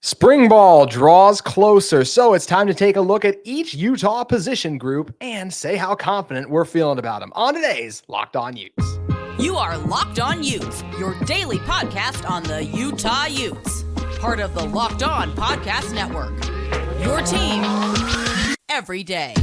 Spring ball draws closer, so it's time to take a look at each Utah position group and say how confident we're feeling about them on today's Locked On Utes. You are Locked On Utes, your daily podcast on the Utah Utes, part of the Locked On Podcast Network. Your team every day.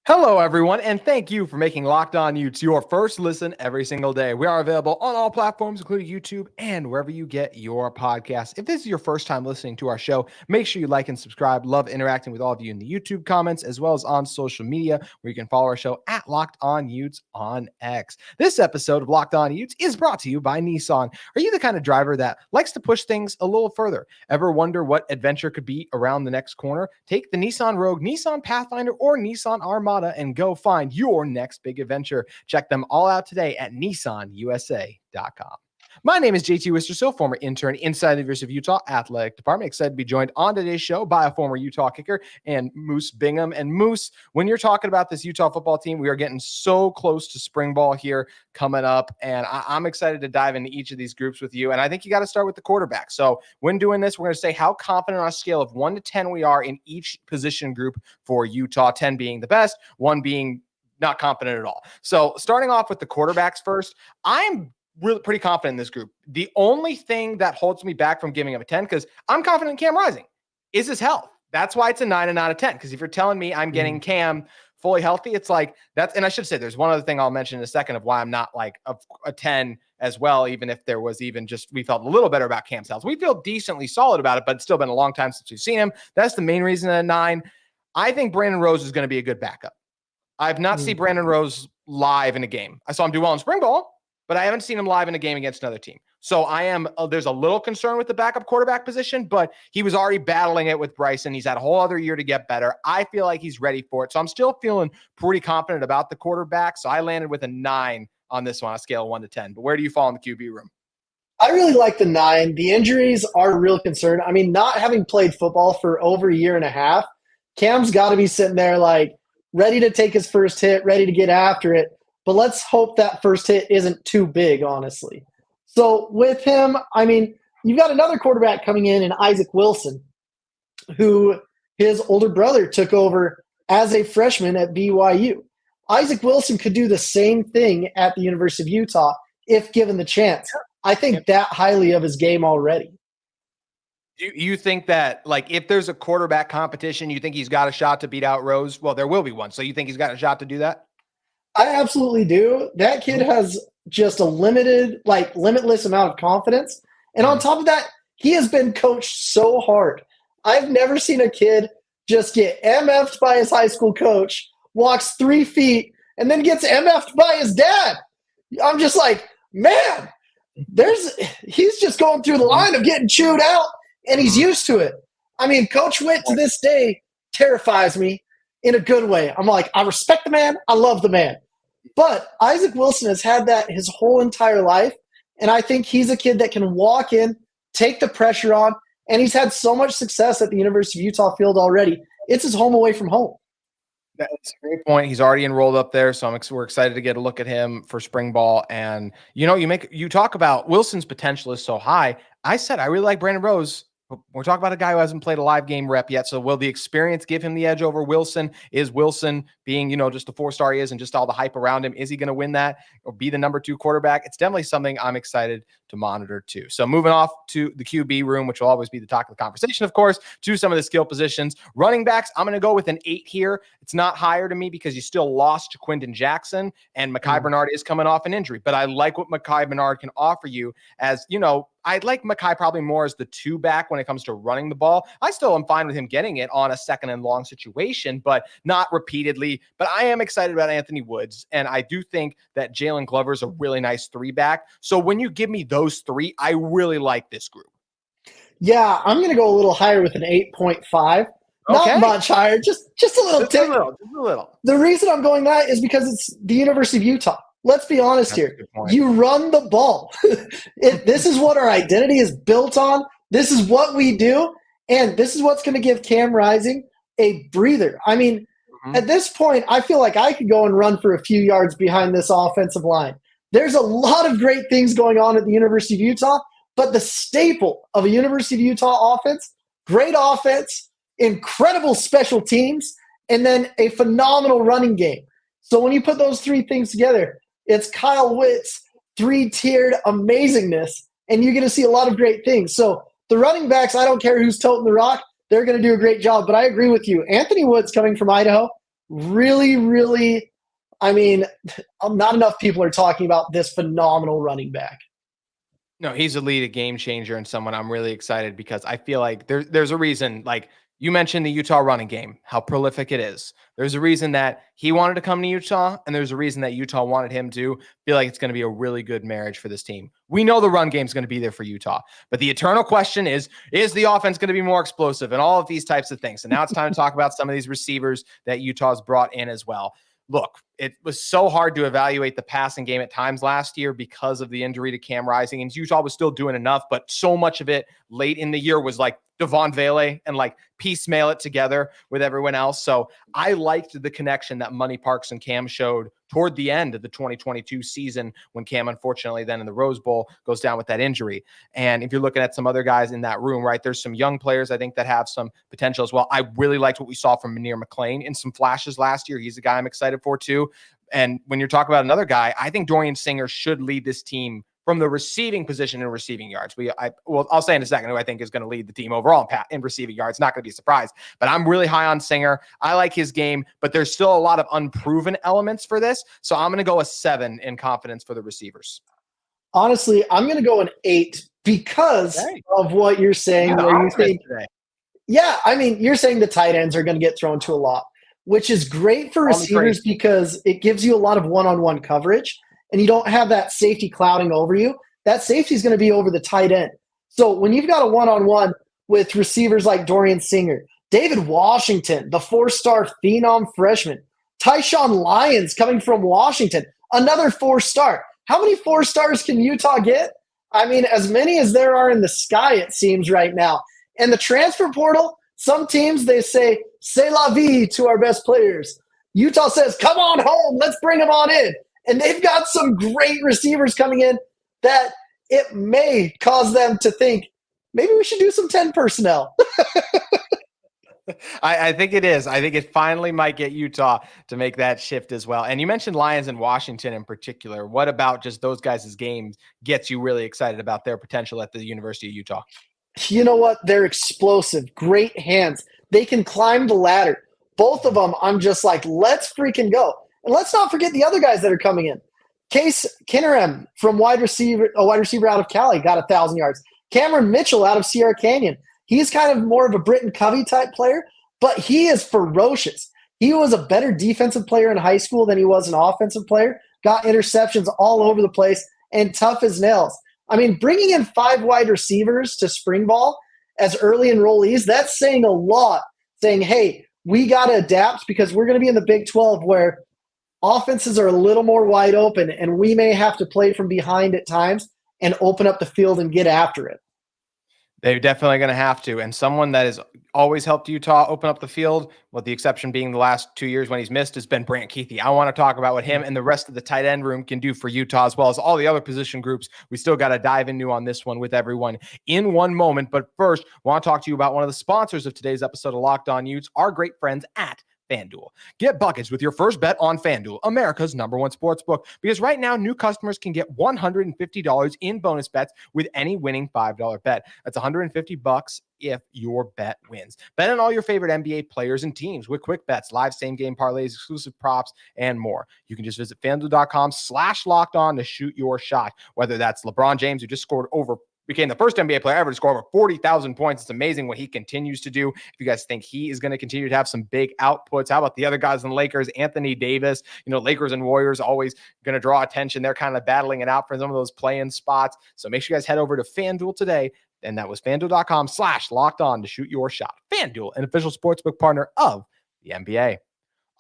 Hello, everyone, and thank you for making Locked On Utes your first listen every single day. We are available on all platforms, including YouTube and wherever you get your podcasts. If this is your first time listening to our show, make sure you like and subscribe. Love interacting with all of you in the YouTube comments, as well as on social media, where you can follow our show at Locked On Utes on X. This episode of Locked On Utes is brought to you by Nissan. Are you the kind of driver that likes to push things a little further? Ever wonder what adventure could be around the next corner? Take the Nissan Rogue, Nissan Pathfinder, or Nissan Armada and go find your next big adventure. Check them all out today at nissanusa.com. My name is JT Wistrcill, former intern inside the University of Utah Athletic Department. Excited to be joined on today's show by a former Utah kicker and Moose Bingham. And Moose, when you're talking about this Utah football team, we are getting so close to spring ball here coming up. And I'm excited to dive into each of these groups with you. And I think you got to start with the quarterback. So when doing this, we're going to say how confident on a scale of 1 to 10 we are in each position group for Utah, 10 being the best, 1 being not confident at all. So starting off with the quarterbacks first, I'm really pretty confident in this group. The only thing that holds me back from giving him a 10, because I'm confident in Cam Rising, is his health. That's why it's a 9 and not a 10. Because if you're telling me I'm getting Cam fully healthy, it's like that's, and I should say there's one other thing I'll mention in a second of why I'm not like a 10 as well, even if there was even just, we felt a little better about Cam's health. We feel decently solid about it, but it's still been a long time since we've seen him. That's the main reason at a 9. I think Brandon Rose is going to be a good backup. I've not seen Brandon Rose live in a game. I saw him do well in spring ball, but I haven't seen him live in a game against another team. So there's a little concern with the backup quarterback position, but he was already battling it with Bryson. He's had a whole other year to get better. I feel like he's ready for it. So I'm still feeling pretty confident about the quarterback. So I landed with a 9 on this one, on a scale of 1 to 10. But where do you fall in the QB room? I really like the 9. The injuries are a real concern. I mean, not having played football for over a year and a half, Cam's got to be sitting there like ready to take his first hit, ready to get after it. But let's hope that first hit isn't too big, honestly. So with him, I mean, you've got another quarterback coming in Isaac Wilson, who his older brother took over as a freshman at BYU. Isaac Wilson could do the same thing at the University of Utah if given the chance. I think that highly of his game already. You think that, like, if there's a quarterback competition, you think he's got a shot to beat out Rose? Well, there will be one. So you think he's got a shot to do that? I absolutely do. That kid has just a limitless amount of confidence. And on top of that, he has been coached so hard. I've never seen a kid just get MF'd by his high school coach, walks 3 feet, and then gets MF'd by his dad. I'm just like, man, he's just going through the line of getting chewed out, and he's used to it. I mean, Coach Witt to this day terrifies me in a good way. I'm like, I respect the man. I love the man. But Isaac Wilson has had that his whole entire life, and I think he's a kid that can walk in, take the pressure on, and he's had so much success at the University of Utah field already. It's his home away from home. That's a great point. He's already enrolled up there, so we're excited to get a look at him for spring ball. And, you talk about Wilson's potential is so high. I said I really like Brandon Rose. We're talking about a guy who hasn't played a live game rep yet. So will the experience give him the edge over Wilson? Is Wilson being, just the 4-star he is and just all the hype around him, is he going to win that or be the number 2 quarterback? It's definitely something I'm excited to monitor too. So moving off to the QB room, which will always be the talk of the conversation, of course, to some of the skill positions. Running backs, I'm going to go with an 8 here. It's not higher to me because you still lost to Quinton Jackson, and Mekhi Bernard is coming off an injury. But I like what Mekhi Bernard can offer you as, I'd like Mekhi probably more as the 2 back when it comes to running the ball. I still am fine with him getting it on a 2nd and long situation, but not repeatedly. But I am excited about Anthony Woods, and I do think that Jalen Glover is a really nice 3 back. So when you give me those 3, I really like this group. Yeah, I'm going to go a little higher with an 8.5. Not much higher, just a little tick. Just a little. The reason I'm going that is because it's the University of Utah. Let's be honest here. You run the ball. This is what our identity is built on. This is what we do, and this is what's going to give Cam Rising a breather. I mean, at this point, I feel like I could go and run for a few yards behind this offensive line. There's a lot of great things going on at the University of Utah, but the staple of a University of Utah offense, great offense, incredible special teams, and then a phenomenal running game. So when you put those three things together, it's Kyle Witt's three-tiered amazingness, and you're going to see a lot of great things. So the running backs, I don't care who's toting the rock, they're going to do a great job. But I agree with you. Anthony Woods coming from Idaho, really, really, I mean, not enough people are talking about this phenomenal running back. No, he's a game changer and someone I'm really excited because I feel like there's a reason, like you mentioned the Utah running game, how prolific it is. There's a reason that he wanted to come to Utah, and there's a reason that Utah wanted him to. Feel like it's going to be a really good marriage for this team. We know the run game is going to be there for Utah, but the eternal question is the offense going to be more explosive and all of these types of things? And now it's time to talk about some of these receivers that Utah's brought in as well. Look, it was so hard to evaluate the passing game at times last year because of the injury to Cam Rising, and Utah was still doing enough, but so much of it late in the year was like Devon Vele and like piecemeal it together with everyone else. So I liked the connection that Money Parks and Cam showed toward the end of the 2022 season when Cam, unfortunately, then in the Rose Bowl goes down with that injury. And if you're looking at some other guys in that room, right, there's some young players I think that have some potential as well. I really liked what we saw from Munir McClain in some flashes last year. He's a guy I'm excited for too. And when you're talking about another guy, I think Dorian Singer should lead this team from the receiving position and receiving yards. I'll say in a second who I think is going to lead the team overall in receiving yards. Not going to be a surprise, but I'm really high on Singer. I like his game, but there's still a lot of unproven elements for this. So I'm going to go a 7 in confidence for the receivers. Honestly, I'm going to go an 8 because of what you're saying. Yeah, I mean, you're saying the tight ends are going to get thrown to a lot, which is great for receivers because it gives you a lot of one-on-one coverage. And you don't have that safety clouding over you. That safety is going to be over the tight end. So when you've got a one-on-one with receivers like Dorian Singer, David Washington, the 4-star phenom freshman, Tyshawn Lyons coming from Washington, another 4-star. How many 4-stars can Utah get? I mean, as many as there are in the sky, it seems right now. And the transfer portal, some teams, they say, c'est la vie to our best players. Utah says, come on home, let's bring them on in. And they've got some great receivers coming in that it may cause them to think, maybe we should do some 10 personnel. I think it is. I think it finally might get Utah to make that shift as well. And you mentioned Lions and Washington in particular. What about just those guys' games gets you really excited about their potential at the University of Utah? You know what? They're explosive, great hands. They can climb the ladder. Both of them, I'm just like, let's freaking go. And let's not forget the other guys that are coming in. Case Kinneram from a wide receiver out of Cali got 1,000 yards. Cameron Mitchell out of Sierra Canyon. He's kind of more of a Britton Covey type player, but he is ferocious. He was a better defensive player in high school than he was an offensive player. Got interceptions all over the place and tough as nails. I mean, bringing in 5 wide receivers to spring ball as early enrollees, that's saying a lot. Saying, hey, we got to adapt because we're going to be in the Big 12 where offenses are a little more wide open, and we may have to play from behind at times and open up the field and get after it. They're definitely going to have to. And someone that has always helped Utah open up the field, with the exception being the last 2 years when he's missed, has been Brant Keithy. I want to talk about what him and the rest of the tight end room can do for Utah, as well as all the other position groups. We still got to dive into on this one with everyone in one moment. But first, I want to talk to you about one of the sponsors of today's episode of Locked On Utes, our great friends at FanDuel. Get buckets with your first bet on FanDuel, America's #1 sportsbook, because right now new customers can get $150 in bonus bets with any winning $5 bet. That's $150 if your bet wins. Bet on all your favorite NBA players and teams with quick bets, live same-game parlays, exclusive props, and more. You can just visit FanDuel.com/lockedon to shoot your shot, whether that's LeBron James, who just became the first NBA player ever to score over 40,000 points. It's amazing what he continues to do. If you guys think he is going to continue to have some big outputs, how about the other guys in the Lakers? Anthony Davis, Lakers and Warriors always going to draw attention. They're kind of battling it out for some of those play-in spots. So make sure you guys head over to FanDuel today. And that was FanDuel.com/lockedon to shoot your shot. FanDuel, an official sportsbook partner of the NBA.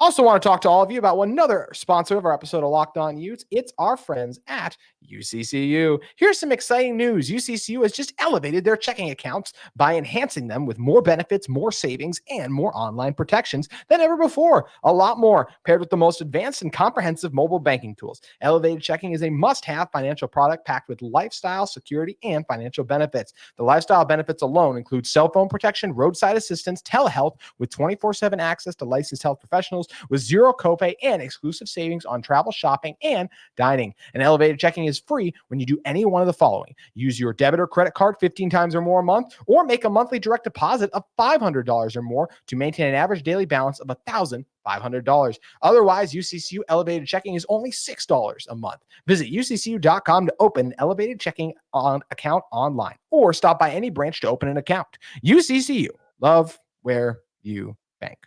Also want to talk to all of you about one another sponsor of our episode of Locked On Utes. It's our friends at UCCU. Here's some exciting news. UCCU has just elevated their checking accounts by enhancing them with more benefits, more savings, and more online protections than ever before. A lot more, paired with the most advanced and comprehensive mobile banking tools. Elevated checking is a must-have financial product packed with lifestyle, security, and financial benefits. The lifestyle benefits alone include cell phone protection, roadside assistance, telehealth with 24/7 access to licensed health professionals, with zero copay and exclusive savings on travel, shopping, and dining. And elevated checking is free when you do any one of the following. Use your debit or credit card 15 times or more a month, or make a monthly direct deposit of $500 or more to maintain an average daily balance of $1,500. Otherwise, UCCU elevated checking is only $6 a month. Visit uccu.com to open an elevated checking account online, or stop by any branch to open an account. UCCU, love where you bank.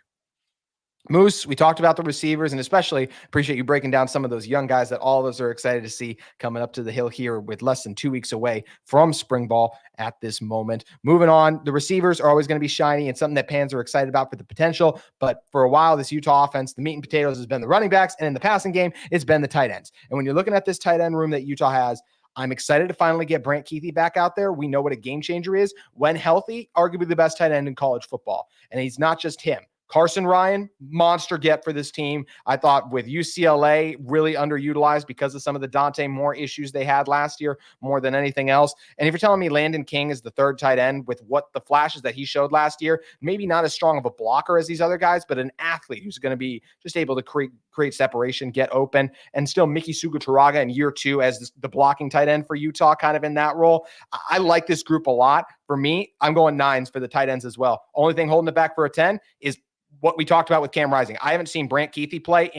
Moose, we talked about the receivers, and especially appreciate you breaking down some of those young guys that all of us are excited to see coming up to the hill here with less than 2 weeks away from spring ball at this moment. Moving on, the receivers are always going to be shiny and something that fans are excited about for the potential. But for a while, this Utah offense, the meat and potatoes has been the running backs, and in the passing game, it's been the tight ends. And when you're looking at this tight end room that Utah has, I'm excited to finally get Brant Kuithe back out there. We know what a game changer is. When healthy, arguably the best tight end in college football. And he's not just him. Carson Ryan, monster get for this team. I thought with UCLA really underutilized because of some of the Dante Moore issues they had last year more than anything else. And if you're telling me Landon King is the third tight end with what the flashes that he showed last year, maybe not as strong of a blocker as these other guys, but an athlete who's going to be just able to create separation, get open, and still Mickey Sugaturaga in year 2 as the blocking tight end for Utah, kind of in that role. I like this group a lot. For me, I'm going 9s for the tight ends as well. Only thing holding it back for a 10 is what we talked about with Cam Rising. I haven't seen Brant Kuithe play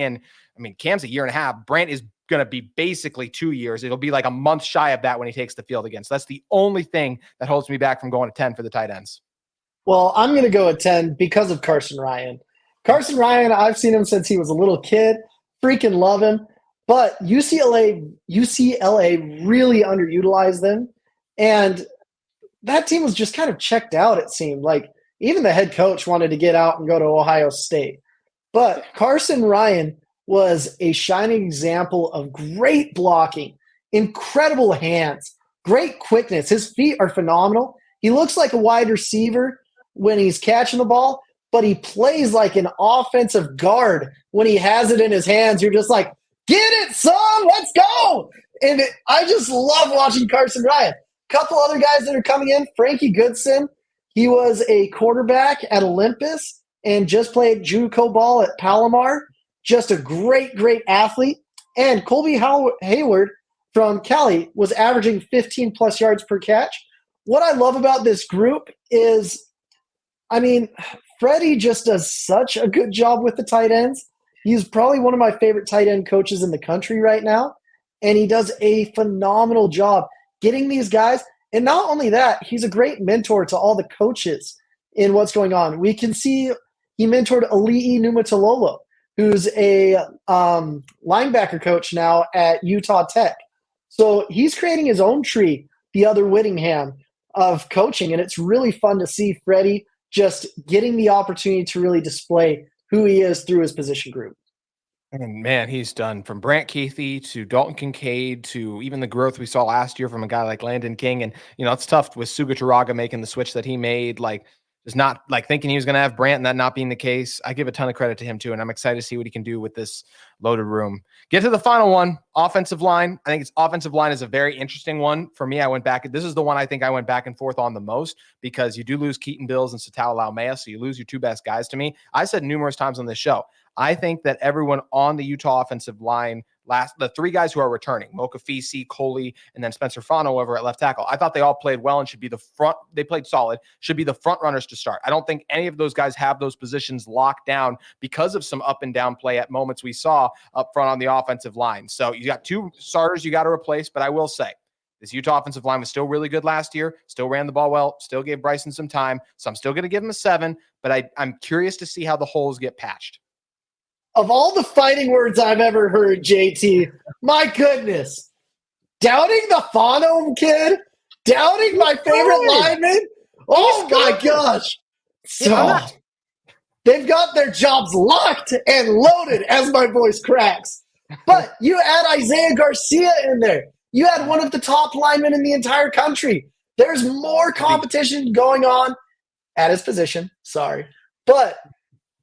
Cam's a year and a half. Brant is going to be basically 2 years. It'll be like a month shy of that when he takes the field again. So that's the only thing that holds me back from going to 10 for the tight ends. Well, I'm going to go at 10 because of Carson Ryan. Carson Ryan, I've seen him since he was a little kid. Freaking love him. But UCLA really underutilized them. And that team was just kind of checked out, it seemed. Like, even the head coach wanted to get out and go to Ohio State. But Carson Ryan was a shining example of great blocking, incredible hands, great quickness. His feet are phenomenal. He looks like a wide receiver when he's catching the ball, but he plays like an offensive guard when he has it in his hands. You're just like, get it, son, let's go. And I just love watching Carson Ryan. A couple other guys that are coming in, Frankie Goodson. He was a quarterback at Olympus and just played JUCO ball at Palomar. Just a great, great athlete. And Colby Hayward from Cali was averaging 15-plus yards per catch. What I love about this group is, Freddie just does such a good job with the tight ends. He's probably one of my favorite tight end coaches in the country right now, and he does a phenomenal job getting these guys. And not only that, he's a great mentor to all the coaches in what's going on. We can see he mentored Ali'i Numatalolo, who's a linebacker coach now at Utah Tech. So he's creating his own tree, the other Whittingham, of coaching. And it's really fun to see Freddie just getting the opportunity to really display who he is through his position group. And man, he's done from Brant Kuithe to Dalton Kincaid to even the growth we saw last year from a guy like Landon King. And, it's tough with Sugaturaga making the switch that he made, just not thinking he was going to have Brant and that not being the case. I give a ton of credit to him too. And I'm excited to see what he can do with this loaded room. Get to the final one, offensive line. I think it's offensive line is a very interesting one for me. This is the one I think I went back and forth on the most because you do lose Keaton Bills and Satao Laumea. So you lose your 2 best guys to me. I said numerous times on this show, I think that everyone on the Utah offensive line, the 3 guys who are returning, Moka Fisi, Coley, and then Spencer Fano over at left tackle, I thought they all played well and should be they played solid, should be the front runners to start. I don't think any of those guys have those positions locked down because of some up and down play at moments we saw up front on the offensive line. So you got 2 starters you got to replace, but I will say, this Utah offensive line was still really good last year, still ran the ball well, still gave Bryson some time, so I'm still going to give him a 7, but I'm curious to see how the holes get patched. Of all the fighting words I've ever heard, JT, my goodness. Doubting the Fano kid? Doubting my favorite lineman? Oh, my gosh. So, They've got their jobs locked and loaded as my voice cracks. But you add Isaiah Garcia in there. You had one of the top linemen in the entire country. There's more competition going on at his position. Sorry. But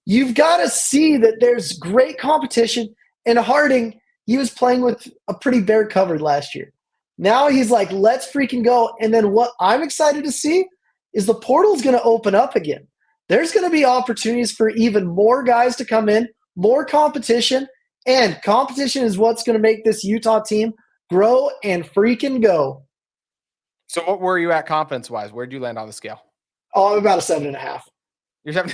you've got to see that there's great competition. And Harding, he was playing with a pretty bare covered last year. Now he's like, let's freaking go. And then what I'm excited to see is the portal's going to open up again. There's going to be opportunities for even more guys to come in, more competition. And competition is what's going to make this Utah team grow and freaking go. So what were you at confidence-wise? Where did you land on the scale? Oh, I'm about a 7.5. You're 7.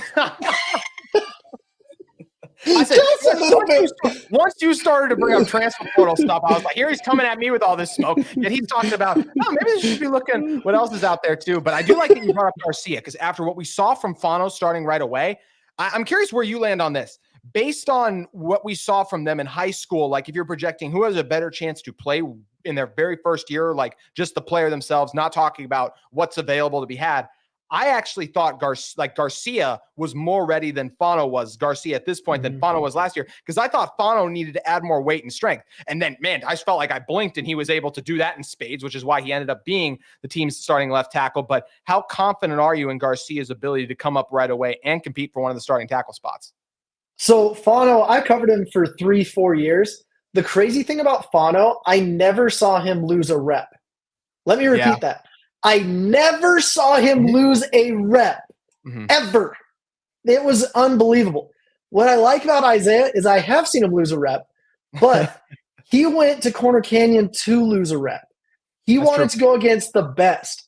Just a little bit. Once you started to bring up transfer portal stuff, I was like, here he's coming at me with all this smoke. Yet he's talking about, maybe they should be looking what else is out there too. But I do like that you brought up Garcia, because after what we saw from Fano starting right away, I'm curious where you land on this. Based on what we saw from them in high school, like if you're projecting who has a better chance to play in their very first year, like just the player themselves, not talking about what's available to be had, I actually thought Garcia was more ready than Fano was, Garcia at this point, than Fano was last year, because I thought Fano needed to add more weight and strength. And then, man, I just felt like I blinked and he was able to do that in spades, which is why he ended up being the team's starting left tackle. But how confident are you in Garcia's ability to come up right away and compete for one of the starting tackle spots? So Fano, I covered him for 3-4 years. The crazy thing about Fano, I never saw him lose a rep. Let me repeat that. I never saw him lose a rep, ever. It was unbelievable. What I like about Isaiah is I have seen him lose a rep, but he went to Corner Canyon to lose a rep. He wanted to go against the best.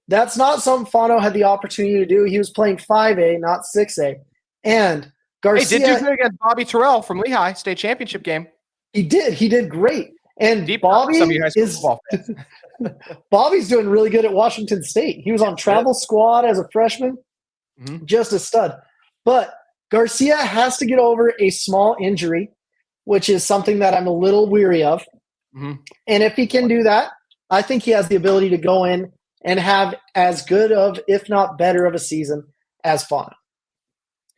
That's not something Fano had the opportunity to do. He was playing 5A, not 6A. And Garcia did good against Bobby Terrell from Lehigh state championship game. He did. He did great. And Bobby is Bobby's doing really good at Washington State. He was on travel squad as a freshman, just a stud. But Garcia has to get over a small injury, which is something that I'm a little weary of. And if he can do that, I think he has the ability to go in and have as good of, if not better of a season as Fano.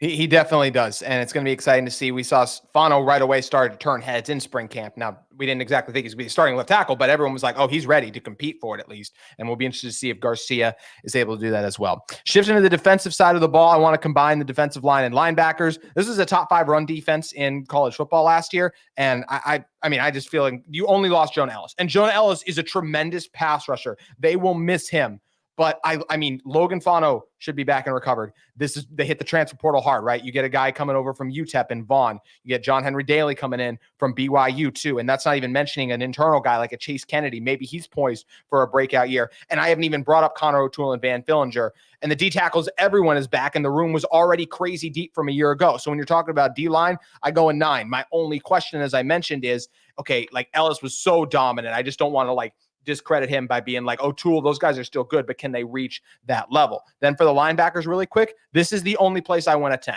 He definitely does, and it's going to be exciting to see. We saw Fano right away started to turn heads in spring camp. Now, we didn't exactly think he's going to be starting left tackle, but everyone was like, oh, he's ready to compete for it at least, and we'll be interested to see if Garcia is able to do that as well. Shifting to the defensive side of the ball, I want to combine the defensive line and linebackers. This is a top 5 run defense in college football last year, and I mean, I just feel like you only lost Jonah Ellis, and Jonah Ellis is a tremendous pass rusher. They will miss him. But I mean, Logan Fano should be back and recovered. They hit the transfer portal hard, right? You get a guy coming over from UTEP and Vaughn. You get John Henry Daly coming in from BYU too. And that's not even mentioning an internal guy like a Chase Kennedy. Maybe he's poised for a breakout year. And I haven't even brought up Connor O'Toole and Van Fillinger. And the D tackles, everyone is back. And the room was already crazy deep from a year ago. So when you're talking about D-line, I go in 9. My only question, as I mentioned, is, okay, like Ellis was so dominant. I just don't want to discredit him by being like, oh, Toole, those guys are still good, but can they reach that level? Then for the linebackers really quick, this is the only place I went at 10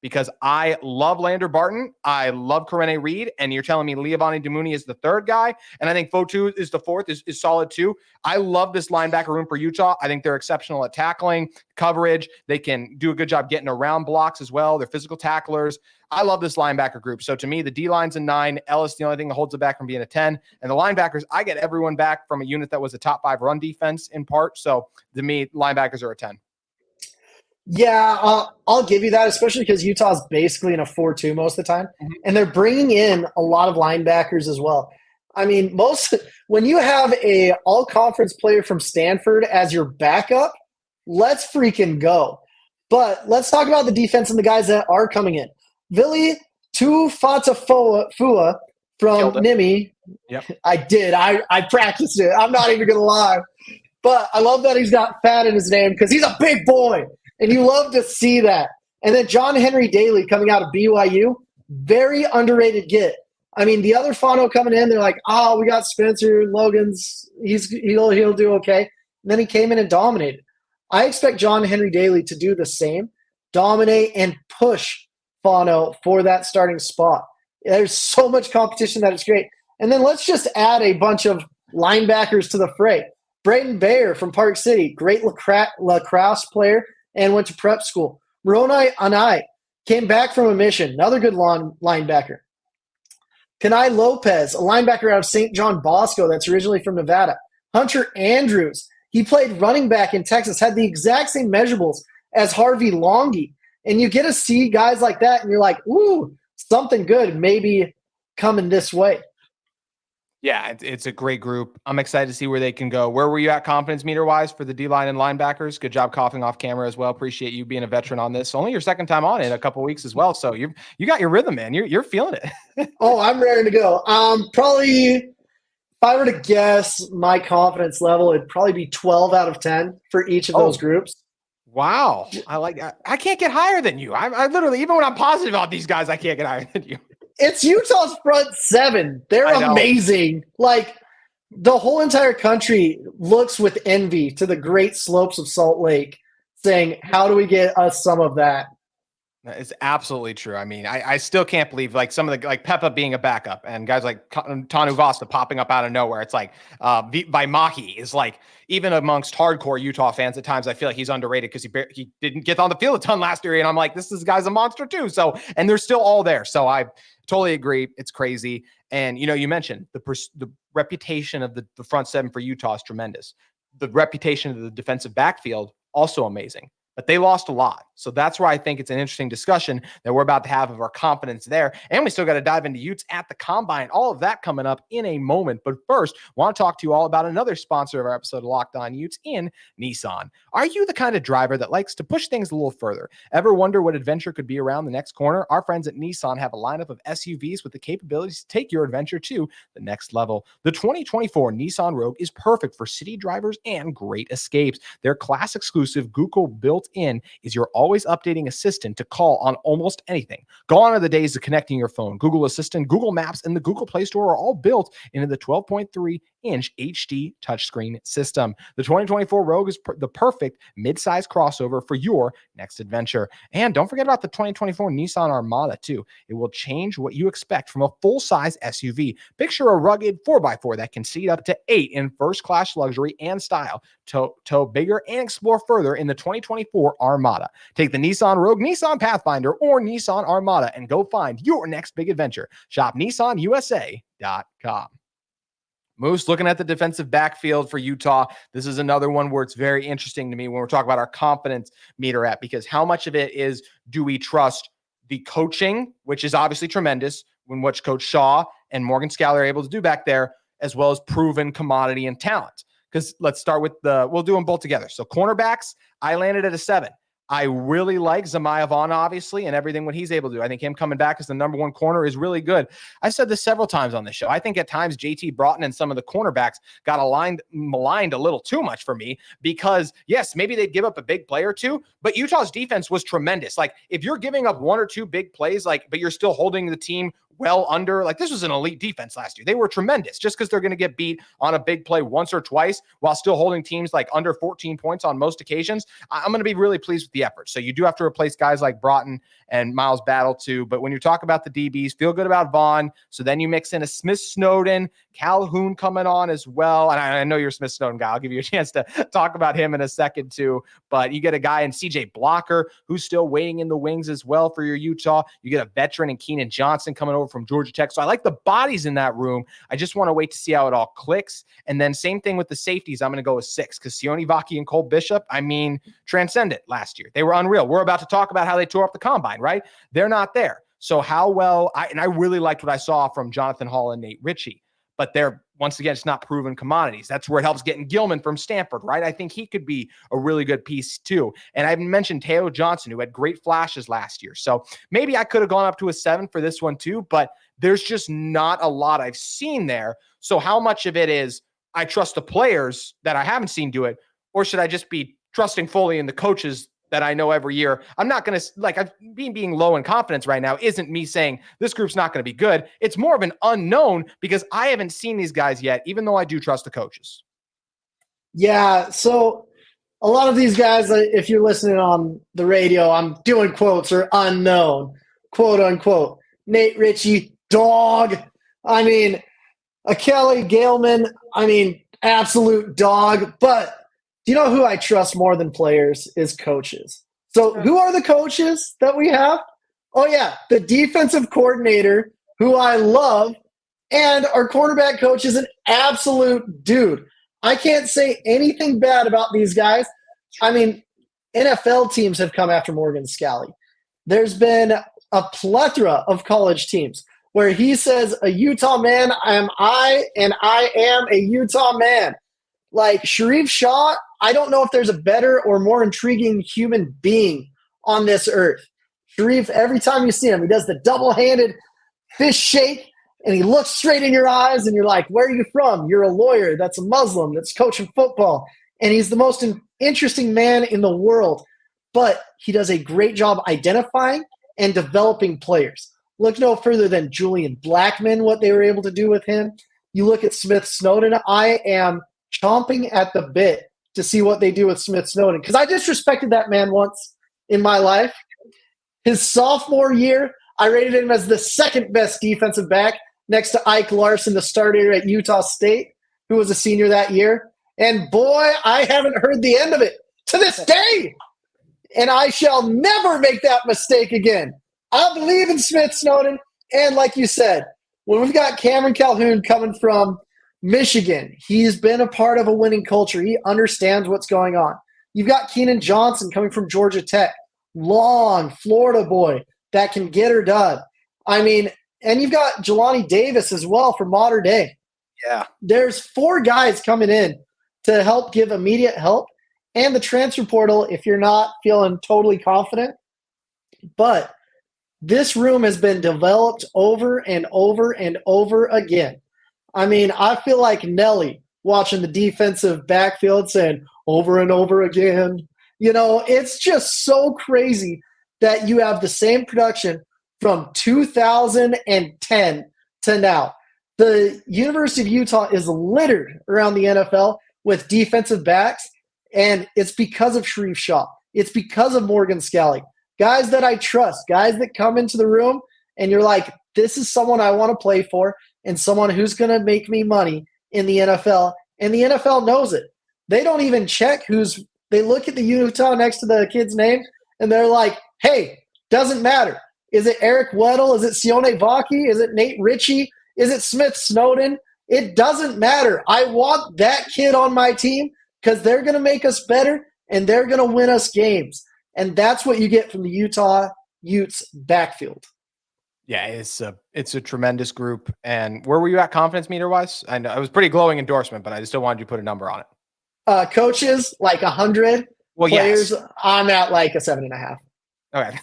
because I love Lander Barton. I love Corene Reed. And you're telling me Leavani Damuni is the 3rd guy. And I think Fotu is the 4th, is solid too. I love this linebacker room for Utah. I think they're exceptional at tackling, coverage. They can do a good job getting around blocks as well. They're physical tacklers. I love this linebacker group. So to me, the D-line's a 9. Ellis, the only thing that holds it back from being a 10. And the linebackers, I get everyone back from a unit that was a top 5 run defense in part. So to me, linebackers are a 10. Yeah, I'll give you that, especially because Utah's basically in a 4-2 most of the time. And they're bringing in a lot of linebackers as well. I mean, when you have a all-conference player from Stanford as your backup, let's freaking go. But let's talk about the defense and the guys that are coming in. Vili Tufatafua from Nimi. Yep. I did. I practiced it. I'm not even going to lie. But I love that he's got fat in his name because he's a big boy. And you love to see that. And then John Henry Daly coming out of BYU, very underrated get. I mean, the other Fano coming in, they're like, oh, we got Spencer Logan's. He'll do okay. And then he came in and dominated. I expect John Henry Daly to do the same, dominate and push Fano for that starting spot. There's so much competition that it's great. And then let's just add a bunch of linebackers to the fray. Braden Bayer from Park City, great lacrosse player and went to prep school. Moroni Anai, came back from a mission. Another good linebacker. Kenai Lopez, a linebacker out of St. John Bosco that's originally from Nevada. Hunter Andrews, he played running back in Texas, had the exact same measurables as Harvey Longy. And you get to see guys like that, and you're like, ooh, something good maybe coming this way. Yeah, it's a great group. I'm excited to see where they can go. Where were you at confidence meter-wise for the D-line and linebackers? Good job coughing off camera as well. Appreciate you being a veteran on this. Only your second time on it in a couple of weeks as well. So you got your rhythm, man. You're feeling it. Oh, I'm ready to go. Probably, if I were to guess my confidence level, it'd probably be 12 out of 10 for each of those groups. Wow. I can't get higher than you. I literally, even when I'm positive about these guys, I can't get higher than you. It's Utah's front seven. They're amazing. Like, the whole entire country looks with envy to the great slopes of Salt Lake, saying, how do we get us some of that? It's absolutely true. I mean, I still can't believe like some of the like Peppa being a backup and guys like Tanu Vasta popping up out of nowhere. It's like by Maki is like, even amongst hardcore Utah fans at times, I feel like he's underrated because he didn't get on the field a ton last year. And I'm like, this guy's a monster too. So, and they're still all there. So I totally agree. It's crazy. And, you mentioned the reputation of the front seven for Utah is tremendous. The reputation of the defensive backfield, also amazing. But they lost a lot. So that's where I think it's an interesting discussion that we're about to have of our confidence there. And we still got to dive into Utes at the Combine. All of that coming up in a moment. But first, I want to talk to you all about another sponsor of our episode of Locked On Utes in Nissan. Are you the kind of driver that likes to push things a little further? Ever wonder what adventure could be around the next corner? Our friends at Nissan have a lineup of SUVs with the capabilities to take your adventure to the next level. The 2024 Nissan Rogue is perfect for city drivers and great escapes. Their class exclusive Google built-in is your always updating assistant to call on almost anything. Gone are the days of connecting your phone. Google Assistant, Google Maps, and the Google Play Store are all built into the 12.3-inch HD touchscreen system. The 2024 Rogue is the perfect mid-size crossover for your next adventure. And don't forget about the 2024 Nissan Armada too. It will change what you expect from a full-size SUV. Picture a rugged 4x4 that can seat up to 8 in first-class luxury and style. Tow bigger and explore further in the 2024 Armada. Take the Nissan Rogue, Nissan Pathfinder, or Nissan Armada and go find your next big adventure. Shop NissanUSA.com. Moose, looking at the defensive backfield for Utah, this is another one where it's very interesting to me when we're talking about our confidence meter at, because how much of it is, do we trust the coaching, which is obviously tremendous, when what Coach Shaw and Morgan Scalley are able to do back there, as well as proven commodity and talent. Because let's start with we'll do them both together. So cornerbacks, I landed at a 7. I really like Zamiah Vaughn, obviously, and everything what he's able to do. I think him coming back as the number one corner is really good. I've said this several times on this show. I think at times JT Broughton and some of the cornerbacks got maligned a little too much for me because, yes, maybe they'd give up a big play or two, but Utah's defense was tremendous. Like, if you're giving up one or two big plays, but you're still holding the team well under, this was an elite defense last year. They were tremendous just because they're going to get beat on a big play once or twice while still holding teams under 14 points on most occasions. I'm going to be really pleased with the effort. So you do have to replace guys like Broughton and Miles Battle too. But when you talk about the DBs, feel good about Vaughn. So then you mix in a Smith Snowden, Calhoun coming on as well. And I know you're a Smith Snowden guy. I'll give you a chance to talk about him in a second too. But you get a guy in CJ Blocker who's still waiting in the wings as well for your Utah. You get a veteran in Keenan Johnson coming over from Georgia Tech. So I like the bodies in that room. I just want to wait to see how it all clicks. And then same thing with the safeties. I'm going to go with 6 because Sione Vaki and Cole Bishop, transcendent last year. They were unreal. We're about to talk about how they tore up the combine, right? They're not there. So how well, I really liked what I saw from Jonathan Hall and Nate Ritchie, but they're, once again, it's not proven commodities. That's where it helps getting Gilman from Stanford, right? I think he could be a really good piece too. And I mentioned Teo Johnson, who had great flashes last year. So maybe I could have gone up to a 7 for this one too, but there's just not a lot I've seen there. So how much of it is I trust the players that I haven't seen do it, or should I just be trusting fully in the coaches that I know every year? I'm not going to, being low in confidence right now isn't me saying this group's not going to be good. It's more of an unknown because I haven't seen these guys yet, even though I do trust the coaches. Yeah, so a lot of these guys, if you're listening on the radio, I'm doing quotes, are unknown, quote unquote. Nate Ritchie, dog. Kelly Galeman, absolute dog. But do you know who I trust more than players is coaches. So who are the coaches that we have? Oh, yeah. The defensive coordinator, who I love, and our quarterback coach is an absolute dude. I can't say anything bad about these guys. I mean, NFL teams have come after Morgan Scalley. There's been a plethora of college teams where he says, a Utah man am I, and I am a Utah man. Like Sharif Shaw, I don't know if there's a better or more intriguing human being on this earth. Sharif, every time you see him, he does the double-handed fist shake, and he looks straight in your eyes, and you're like, where are you from? You're a lawyer that's a Muslim that's coaching football. And he's the most interesting man in the world. But he does a great job identifying and developing players. Look no further than Julian Blackmon, what they were able to do with him. You look at Smith Snowden, I am chomping at the bit to see what they do with Smith Snowden, because I disrespected that man once in my life. His sophomore year, I rated him as the second best defensive back next to Ike Larson, the starter at Utah State, who was a senior that year. And boy, I haven't heard the end of it to this day. And I shall never make that mistake again. I believe in Smith Snowden. And like you said, when we've got Cameron Calhoun coming from Michigan, he's been a part of a winning culture. He understands what's going on. You've got Keenan Johnson coming from Georgia Tech, long Florida boy that can get her done. I mean, and you've got Jelani Davis as well from Mater Dei. Yeah. There's 4 guys coming in to help give immediate help, and the transfer portal if you're not feeling totally confident. But this room has been developed over and over and over again. I mean, I feel like Nelly watching the defensive backfield saying over and over again. You know, it's just so crazy that you have the same production from 2010 to now. The University of Utah is littered around the NFL with defensive backs, and it's because of Sharif Shaw. It's because of Morgan Scalley. Guys that I trust, guys that come into the room, and you're like, this is someone I want to play for and someone who's going to make me money in the NFL, and the NFL knows it. They don't even check they look at the Utah next to the kid's name, and they're like, hey, doesn't matter. Is it Eric Weddle? Is it Sione Vaki? Is it Nate Ritchie? Is it Smith Snowden? It doesn't matter. I want that kid on my team because they're going to make us better and they're going to win us games. And that's what you get from the Utah Utes backfield. Yeah, it's a tremendous group. And where were you at confidence meter wise? I know it was pretty glowing endorsement, but I just still wanted you to put a number on it. Coaches, like 100. Well, players, yes. I'm at like a 7.5. Okay.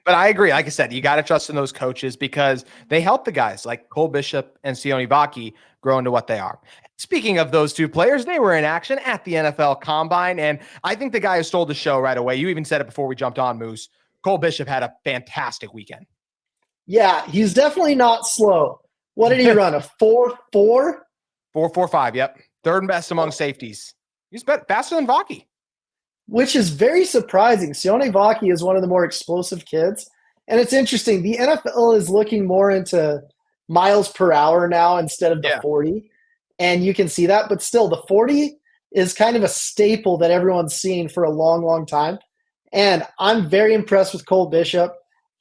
But I agree. Like I said, you got to trust in those coaches because they help the guys like Cole Bishop and Sione Vaki grow into what they are. Speaking of those two players, they were in action at the NFL Combine, and I think the guy who stole the show right away, you even said it before we jumped on, Moose, Cole Bishop had a fantastic weekend. Yeah, he's definitely not slow. What did he run, a 4.4? 4.45, yep. Third best among safeties. He's faster than Vaki. Which is very surprising. Sione Vaki is one of the more explosive kids. And it's interesting. The NFL is looking more into miles per hour now instead of the 40. And you can see that. But still, the 40 is kind of a staple that everyone's seen for a long, long time. And I'm very impressed with Cole Bishop.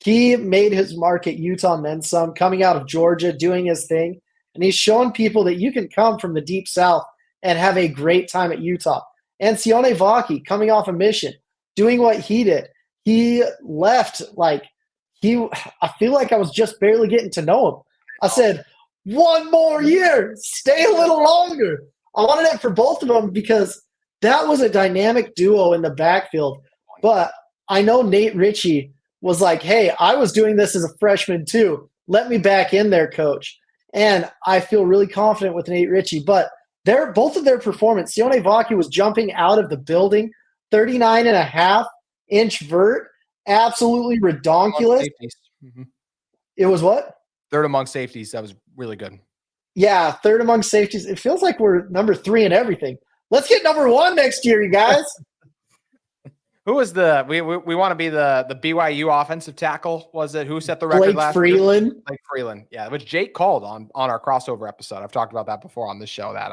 He made his mark at Utah men's some, coming out of Georgia, doing his thing. And he's showing people that you can come from the Deep South and have a great time at Utah. And Sione Vaki coming off a mission, doing what he did. He left I feel like I was just barely getting to know him. I said, 1 more year, stay a little longer. I wanted it for both of them because that was a dynamic duo in the backfield. But I know Nate Ritchie was like, hey, I was doing this as a freshman too. Let me back in there, coach. And I feel really confident with Nate Ritchie. But both of their performance, Sione Vaki was jumping out of the building, 39.5-inch vert, absolutely redonkulous. Mm-hmm. It was what? Third among safeties. That was really good. Yeah, third among safeties. It feels like we're number 3 in everything. Let's get number 1 next year, you guys. Who was we want to be the BYU offensive tackle? Was it who set the record last Freeland? year? Blake Freeland. Yeah, which Jake called on our crossover episode. I've talked about that before on this show that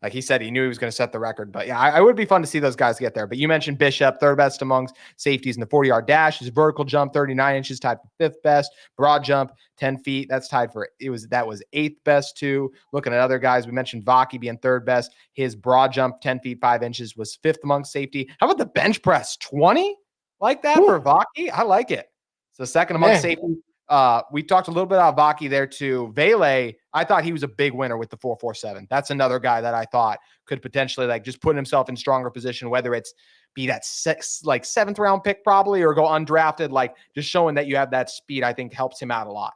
like he said he knew he was going to set the record. But yeah, I would be fun to see those guys get there. But you mentioned Bishop, third best amongst safeties in the 40-yard dash. His vertical jump 39 inches, tied for fifth best. Broad jump 10 feet. That's tied for that was eighth best too. Looking at other guys, we mentioned Vaki being third best. His broad jump 10 feet 5 inches was fifth amongst safety. How about the bench press 20? Like that for Vaki? I like it. So second amongst safety. We talked a little bit about Vaki there too. Vele, I thought he was a big winner with the 4.47. That's another guy that I thought could potentially like just put himself in stronger position, whether it's be that seventh round pick probably or go undrafted, like just showing that you have that speed, I think helps him out a lot.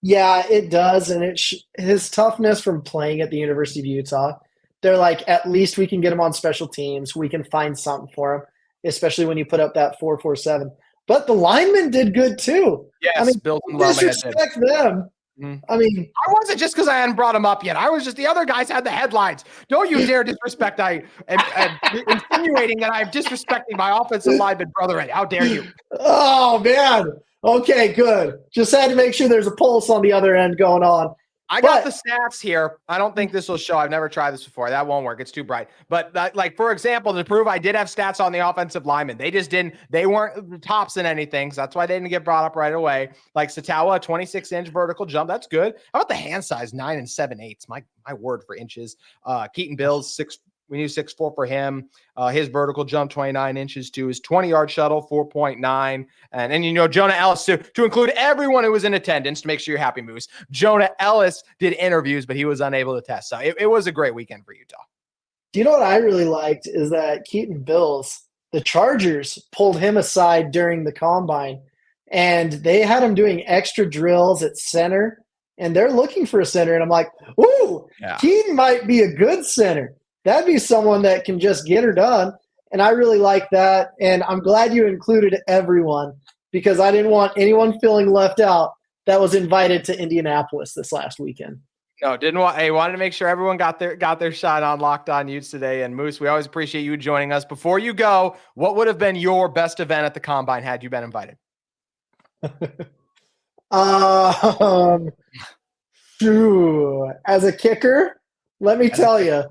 Yeah, it does. And his toughness from playing at the University of Utah, they're like, at least we can get him on special teams. We can find something for him, especially when you put up that 4.47. But the linemen did good too. Yes, I mean, disrespect them. Mm-hmm. I mean, I wasn't just because I hadn't brought him up yet. I was just the other guys had the headlines. Don't you dare disrespect and insinuating that I'm disrespecting my offensive lineman brother. How dare you? Oh man. Okay, good. Just had to make sure there's a pulse on the other end going on. I got the stats here. I don't think this will show. I've never tried this before. That won't work. It's too bright. But like, for example, to prove I did have stats on the offensive linemen, they weren't the tops in anything. So that's why they didn't get brought up right away. Like Satawa, 26-inch vertical jump. That's good. How about the hand size? 9 7/8. My word for inches. Keaton Bills, 6. We knew 6'4" for him. His vertical jump, 29 inches to his 20-yard shuttle, 4.9. And Jonah Ellis, to include everyone who was in attendance, to make sure you're happy, Moose. Jonah Ellis did interviews, but he was unable to test. So it was a great weekend for Utah. Do you know what I really liked is that Keaton Bills, the Chargers, pulled him aside during the combine, and they had him doing extra drills at center, and they're looking for a center. And I'm like, ooh, yeah. Keaton might be a good center. That'd be someone that can just get her done. And I really like that. And I'm glad you included everyone because I didn't want anyone feeling left out that was invited to Indianapolis this last weekend. No, didn't want. Hey, wanted to make sure everyone got their shot on Locked On Utes today. And Moose, we always appreciate you joining us. Before you go, what would have been your best event at the Combine had you been invited? As a kicker, let me tell you.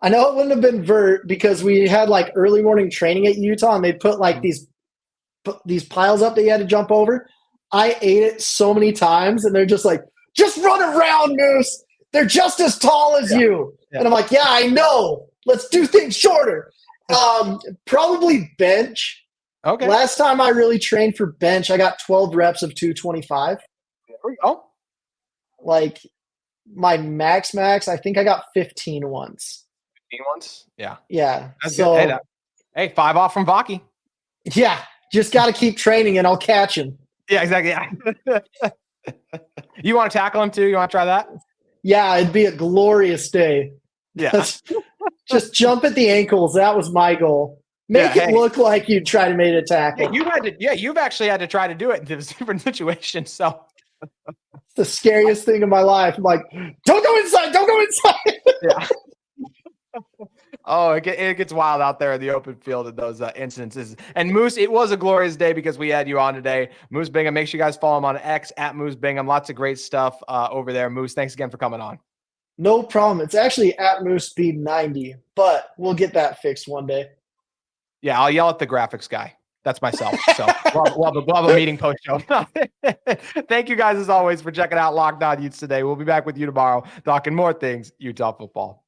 I know it wouldn't have been vert because we had like early morning training at Utah and they put like these piles up that you had to jump over. I ate it so many times and they're just like, just run around, Moose. They're just as tall as you. Yeah. And I'm like, yeah, I know. Let's do things shorter. Probably bench. Okay. Last time I really trained for bench, I got 12 reps of 225. There we go. Like, my max, I think I got 15 once. 15 once? Yeah. Yeah. That's so good. Hey, 5 off from Vaki. Yeah. Just got to keep training and I'll catch him. Yeah, exactly. Yeah. You want to tackle him too? You want to try that? Yeah, it'd be a glorious day. Yeah. Just jump at the ankles. That was my goal. Make it look like you try to make a tackle. You've actually had to try to do it in different situations. So it's the scariest thing in my life. I'm like, don't go inside. Don't go inside. Yeah. Oh, it gets wild out there in the open field in those instances. And Moose, it was a glorious day because we had you on today. Moose Bingham, make sure you guys follow him on X at Moose Bingham. Lots of great stuff over there. Moose, thanks again for coming on. No problem. It's actually at Moose Speed 90, but we'll get that fixed one day. Yeah, I'll yell at the graphics guy. That's myself. So we'll have a meeting post show. Thank you guys as always for checking out Locked On Utes today. We'll be back with you tomorrow talking more things Utah football.